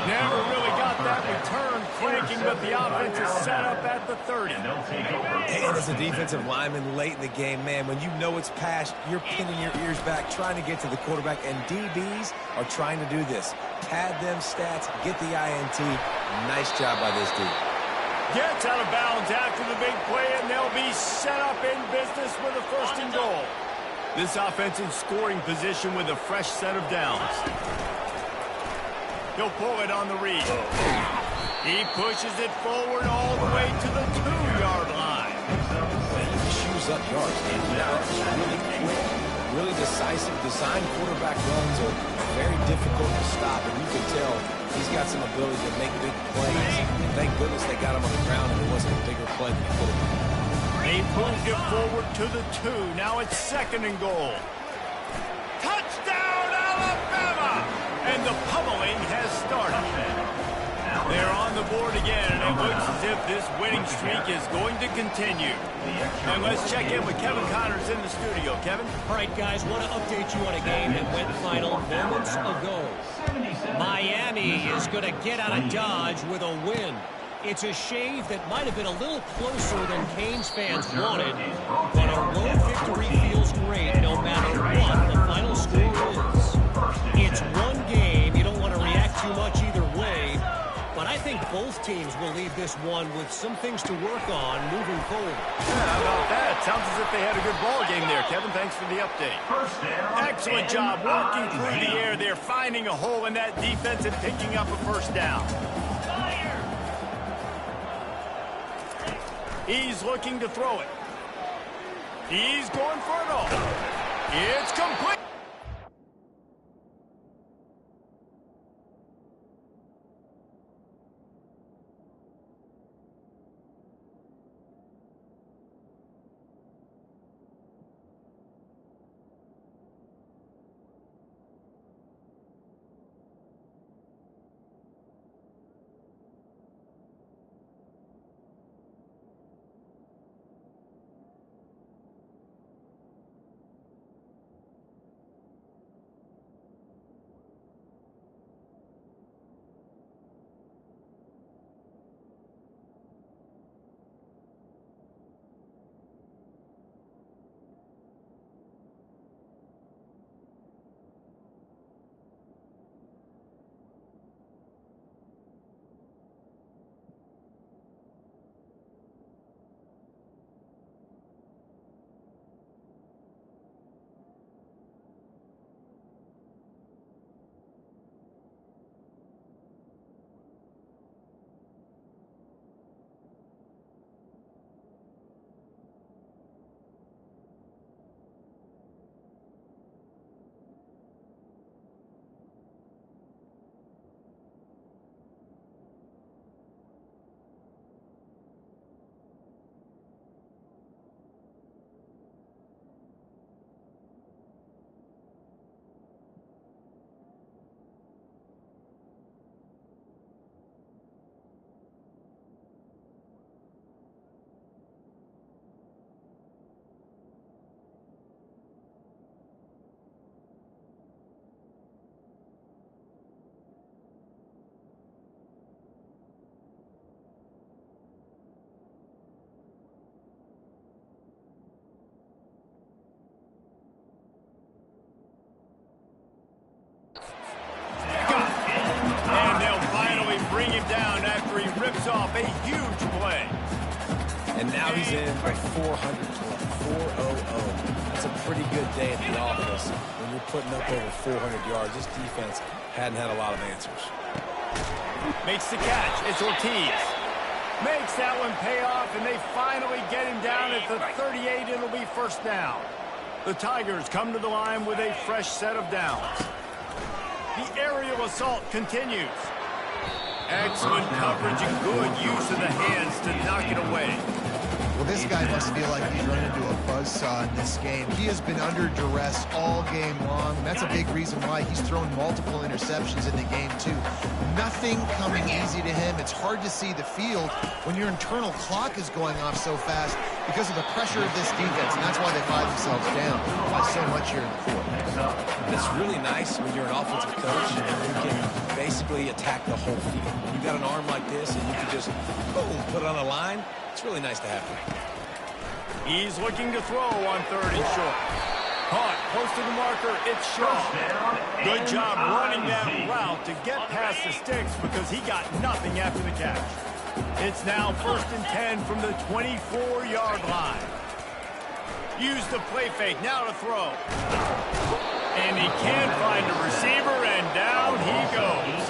Never really got that return cranking, but the offense is set up at the 30. And as a defensive lineman late in the game, man, when you know it's passed, you're pinning your ears back, trying to get to the quarterback, and DBs are trying to do this. Pad them stats, get the INT. Nice job by this dude. Gets out of bounds after the big play, and they'll be set up in business with a 1st and goal. This offense in scoring position with a fresh set of downs. He'll pull it on the read. He pushes it forward all the way to the 2-yard line. He chews up yards, man. He's really quick, really decisive. Design quarterback runs are very difficult to stop, and you can tell he's got some ability to make big plays. And thank goodness they got him on the ground, and it wasn't a bigger play than he could have been. They moved it forward to the 2. Now it's 2nd and goal. Touchdown, Alabama! And the pummeling has started. They're on the board again, and it looks as if this winning streak is going to continue. And let's check in with Kevin Connors in the studio. Kevin? All right, guys, want to update you on a game that went final moments ago. Miami is going to get out of Dodge with a win. It's a shave that might have been a little closer than Canes fans wanted, but a road victory feels great no matter what the final score is. It's one game. You don't want to react too much either way, but I think both teams will leave this one with some things to work on moving forward. Yeah, how about that? Sounds as if they had a good ball game there, Kevin. Thanks for the update. Excellent job working through the air. They're finding a hole in that defense and picking up a first down. He's looking to throw it. He's going for it all. It's complete. Bring him down after he rips off a huge play. And now he's in for 400 club, 400. That's a pretty good day at the office when you're putting up over 400 yards. This defense hadn't had a lot of answers. Makes the catch. It's Ortiz. Makes that one pay off, and they finally get him down at the 38. It'll be first down. The Tigers come to the line with a fresh set of downs. The aerial assault continues. Excellent coverage and good use of the hands to knock it away. Well, this guy must feel like he's run into a buzzsaw in this game. He has been under duress all game long, and that's a big reason why he's thrown multiple interceptions in the game, too. Nothing coming easy to him. It's hard to see the field when your internal clock is going off so fast because of the pressure of this defense, and that's why they find themselves down by so much here in the fourth. And it's really nice when you're an offensive coach and you can basically attack the whole field. When you've got an arm like this and you can just, boom, put it on a line, it's really nice to have him. He's looking to throw on 3rd and short. Caught, close to the marker, it's Shaw. Good job running that route to get past the sticks because he got nothing after the catch. It's now 1st and 10 from the 24-yard line. Use the play fake, now to throw. And he can't find a receiver, and down he goes.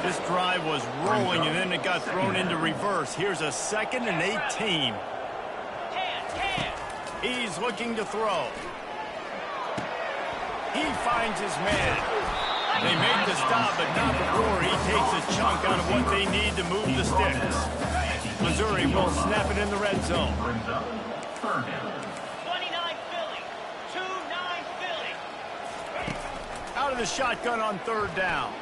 This drive was rolling, and then it got thrown into reverse. Here's a 2nd and 18. He's looking to throw. He finds his man. They make the stop, but not before he takes a chunk out of what they need to move the sticks. Missouri will snap it in the red zone. 29 Philly. 2-9 Philly. Out of the shotgun on 3rd down.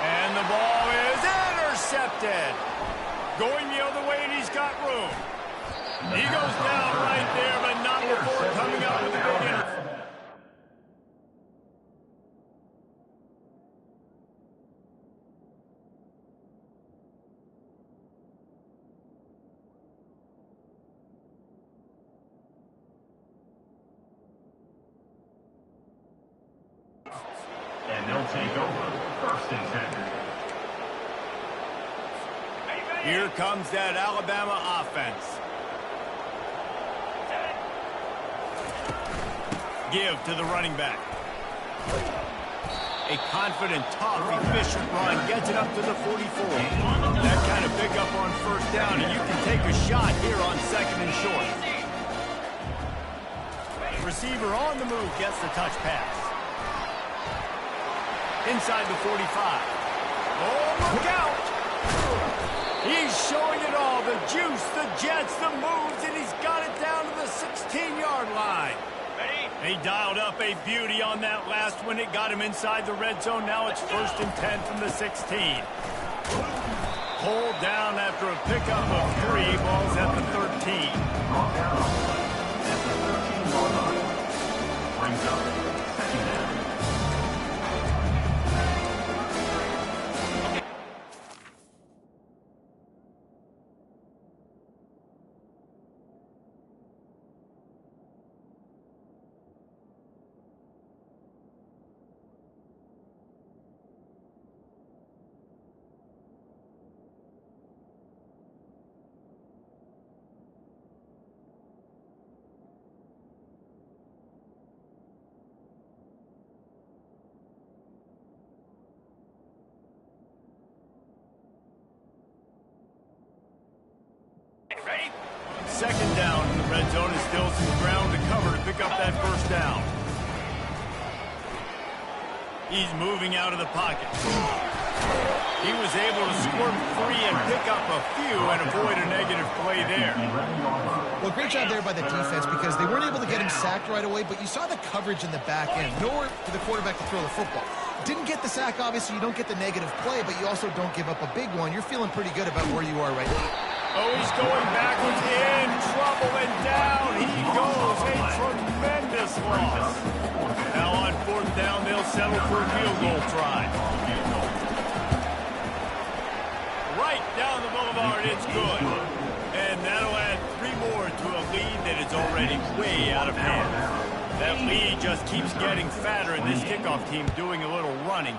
And the ball is intercepted. Going the other way, and he's got room. He goes down right there, but not before coming up with a big interception. And they'll take over 1st and 10. Here comes that Alabama offense. Give to the running back. A confident, tough, efficient run gets it up to the 44. That kind of pickup on first down, and you can take a shot here on second and short. Receiver on the move gets the touch pass. Inside the 45. Oh, look out! He's showing it all. The juice, the jets, the moves, and he's got it down to the 16-yard line. He dialed up a beauty on that last one. It got him inside the red zone. Now it's 1st and 10 from the 16. Pulled down after a pickup of 3. Ball's at the 13. Brings up second down. Second down in the red zone is still some ground to cover to pick up that first down. He's moving out of the pocket. He was able to squirt free and pick up a few and avoid a negative play there. Well, great job there by the defense because they weren't able to get him sacked right away, but you saw the coverage in the back end. Nowhere for the quarterback to throw the football. Didn't get the sack, obviously. You don't get the negative play, but you also don't give up a big one. You're feeling pretty good about where you are right now. Oh, he's going backwards, in trouble, and down he goes. A tremendous loss. Now on 4th down, they'll settle for a field goal try. Right down the boulevard, it's good. And that'll add 3 more to a lead that is already way out of hand. That lead just keeps getting fatter, and this kickoff team doing a little running.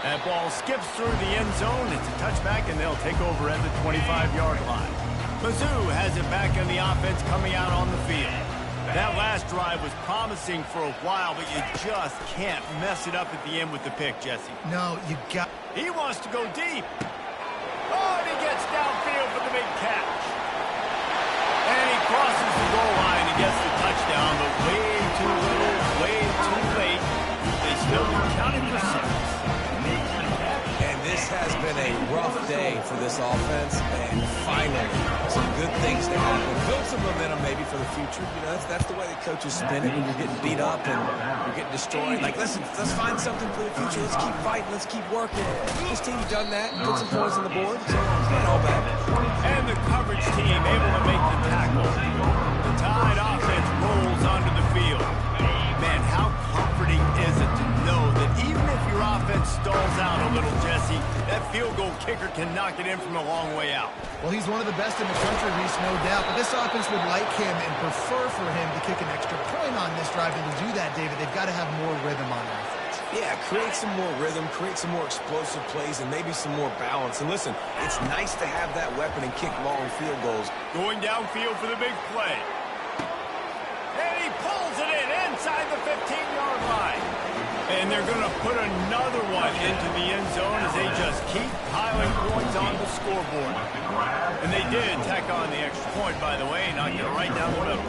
That ball skips through the end zone. It's a touchback, and they'll take over at the 25-yard line. Mizzou has it back in the offense coming out on the field. That last drive was promising for a while, but you just can't mess it up at the end with the pick, Jesse. No, you got... He wants to go deep. Oh, and he gets downfield for the big catch. And he crosses the goal line and gets the touchdown, but way too little, way too late. They still counted for 6. This has been a rough day for this offense, and finally, some good things to happen. Build some momentum maybe for the future. You know, that's the way the coaches spin it when you're getting beat up and you're getting destroyed. Like, listen, let's find something for the future. Let's keep fighting. Let's keep working. This team's done that, put some points on the board, so it's not all bad. And the coverage team able to make the tackle. The Tide offense rolls onto the field. Man, how comforting is it to know that even if your offense stalls out a little, Jesse, that field goal kicker can knock it in from a long way out. Well, he's one of the best in the country, Reese, no doubt. But this offense would like him and prefer for him to kick an extra point on this drive. And to do that, David, they've got to have more rhythm on offense. Yeah, create some more rhythm, create some more explosive plays, and maybe some more balance. And listen, it's nice to have that weapon and kick long field goals. Going downfield for the big play. And he pulls it in inside the 15-yard line. And they're going to put another one into the end zone as they just keep piling points on the scoreboard. And they did tack on the extra point, by the way, knocked it right down the middle.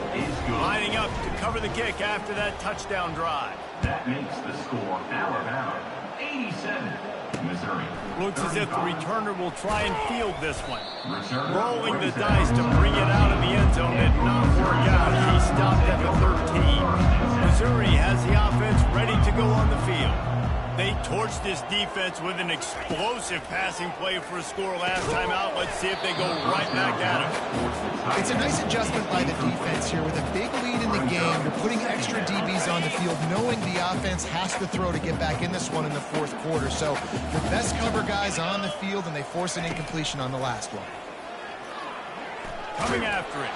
Lining up to cover the kick after that touchdown drive. That makes the score Alabama 87, Missouri. Looks as if the returner will try and field this one. Rolling the dice to bring it out of the end zone did not work out. He stopped at the 13. Missouri has the offense ready to go on the field. They torched this defense with an explosive passing play for a score last time out. Let's see if they go right back at him. It's a nice adjustment by the defense here. With a big lead in the game, you're putting extra DBs on the field, knowing the offense has to throw to get back in this one in the 4th quarter. So your best cover guys on the field, and they force an incompletion on the last one. Coming after it.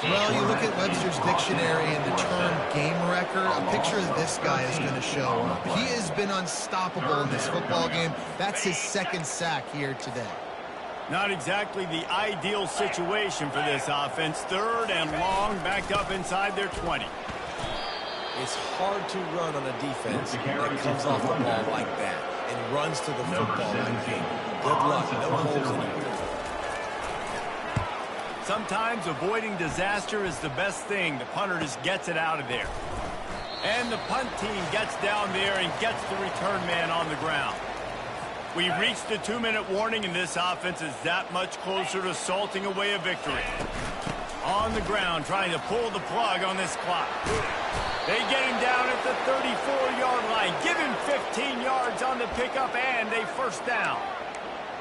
Well, you look at Webster's dictionary and the term game wrecker, a picture of this guy is going to show up. He has been unstoppable in this football game. That's his 2nd sack here today. Not exactly the ideal situation for this offense. 3rd and long, backed up inside their 20. It's hard to run on a defense that comes off the ball like that and runs to the football like that. Good luck. No holes in it. Sometimes avoiding disaster is the best thing. The punter just gets it out of there. And the punt team gets down there and gets the return man on the ground. We reached the 2-minute warning, and this offense is that much closer to salting away a victory. On the ground, trying to pull the plug on this clock. They get him down at the 34-yard line. Give him 15 yards on the pickup and a first down.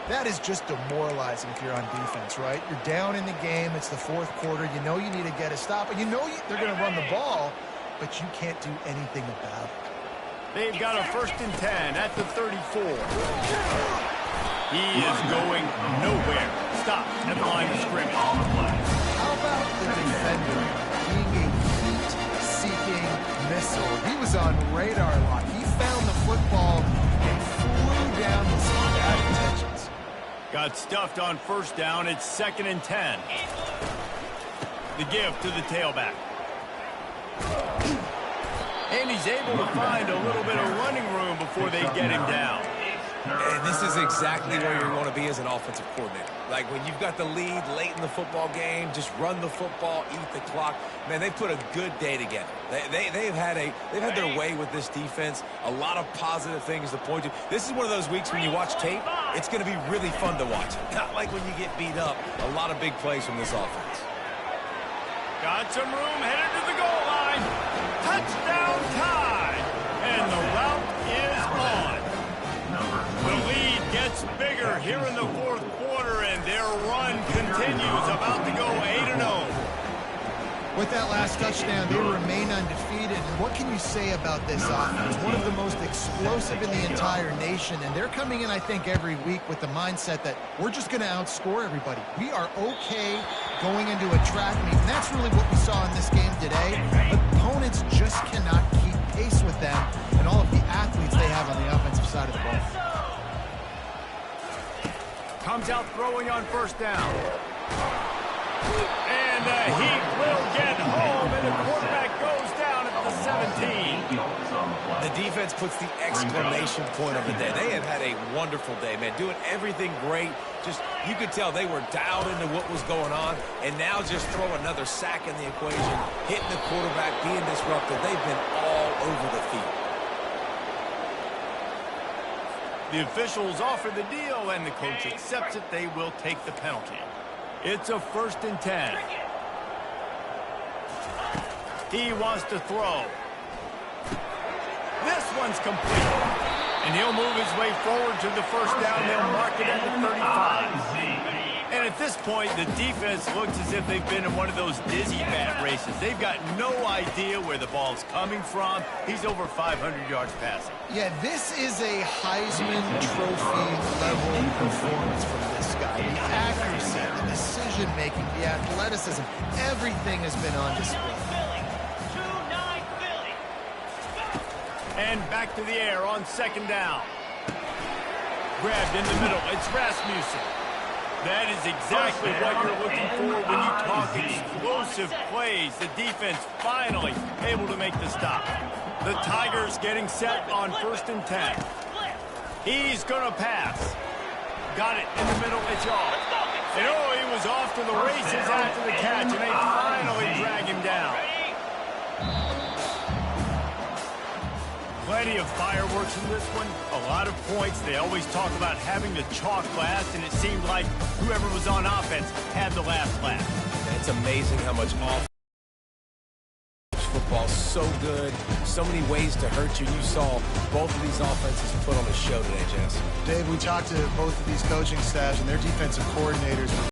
That is just demoralizing if you're on defense, right? You're down in the game. It's the fourth quarter. You know you need to get a stop, and you know they're going to run the ball, but you can't do anything about it. They've got a 1st and 10 at the 34. He is going nowhere. Stop at the line of scrimmage. How about the defender being a heat-seeking missile? He was on radar lock. He found the football and flew down with some bad intentions. Got stuffed on 1st down. It's 2nd and 10. The give to the tailback. And he's able to find a little bit of running room before they get him down. And this is exactly where you want to be as an offensive coordinator. Like when you've got the lead late in the football game, just run the football, eat the clock. Man, they put a good day together. They've had their way with this defense. A lot of positive things to point to. This is one of those weeks when you watch tape, it's going to be really fun to watch. Not like when you get beat up. A lot of big plays from this offense. Got some room, headed to the goal line. Touchdown time. And the route is on. The lead gets bigger here in the 4th quarter, and their run continues, about to go 8-0. With that last touchdown, they remain undefeated. And what can you say about this offense? One of the most explosive in the entire nation, and they're coming in, I think, every week with the mindset that we're just going to outscore everybody. We are okay going into a track meet, and that's really what we saw in this game today. Opponents just cannot keep pace with them and all of the athletes they have on the offensive side of the ball. Comes out throwing on 1st down. And the heat will get home, and the quarterback goes down at the 17. The defense puts the exclamation point on the day. They have had a wonderful day, man. Doing everything great. Just, you could tell they were dialed into what was going on, and now just throw another sack in the equation, hitting the quarterback, being disruptive. They've been all over the field. The officials offer the deal, and the coach accepts it. They will take the penalty. It's a 1st and 10. He wants to throw. This one's complete. And he'll move his way forward to the 1st down. They'll mark it at the 35. And at this point, the defense looks as if they've been in one of those dizzy bat races. They've got no idea where the ball's coming from. He's over 500 yards passing. Yeah, this is a Heisman Trophy level performance from this guy. The accuracy, the decision-making, the athleticism, everything has been on display. And back to the air on 2nd down. Grabbed in the middle. It's Rasmussen. That is exactly what you're looking for when you talk explosive plays. The defense finally able to make the stop. The Tigers getting set on 1st and 10. He's going to pass. Got it in the middle. It's off. And oh, he was off to the races after the catch, and they finally drag him down. Plenty of fireworks in this one. A lot of points. They always talk about having the chalk last, and it seemed like whoever was on offense had the last laugh. It's amazing how much football's so good. So many ways to hurt you. You saw both of these offenses put on a show today, Jess. Dave, we talked to both of these coaching staffs and their defensive coordinators.